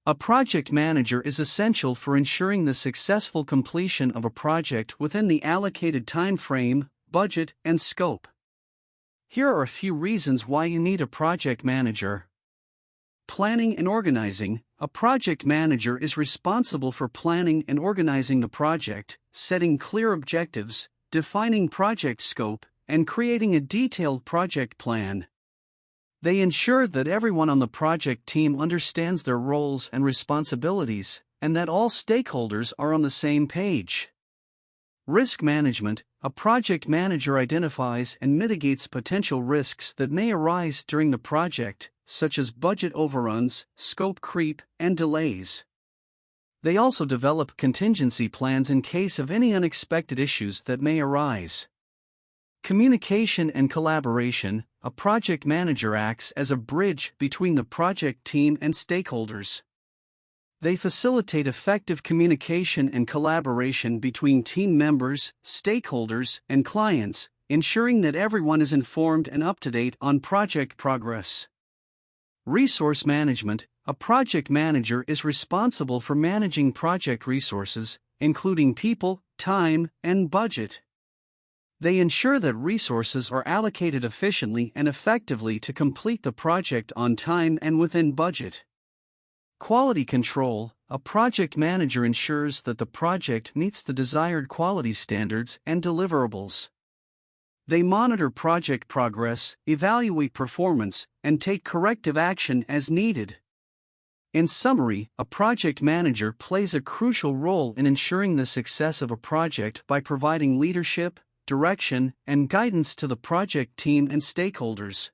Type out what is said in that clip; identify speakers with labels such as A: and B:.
A: A project manager is essential for ensuring the successful completion of a project within the allocated time frame, budget, and scope. Here are a few reasons why you need a project manager. Planning and organizing. A project manager is responsible for planning and organizing the project, setting clear objectives, defining project scope, and creating a detailed project plan. They ensure that everyone on the project team understands their roles and responsibilities, and that all stakeholders are on the same page. Risk management. A project manager identifies and mitigates potential risks that may arise during the project, such as budget overruns, scope creep, and delays. They also develop contingency plans in case of any unexpected issues that may arise. Communication and collaboration. A project manager acts as a bridge between the project team and stakeholders. They facilitate effective communication and collaboration between team members, stakeholders, and clients, ensuring that everyone is informed and up to date on project progress. Resource management. A project manager is responsible for managing project resources, including people, time, and budget. They ensure that resources are allocated efficiently and effectively to complete the project on time and within budget. Quality control. A project manager ensures that the project meets the desired quality standards and deliverables. They monitor project progress, evaluate performance, and take corrective action as needed. In summary, a project manager plays a crucial role in ensuring the success of a project by providing leadership, direction, and guidance to the project team and stakeholders.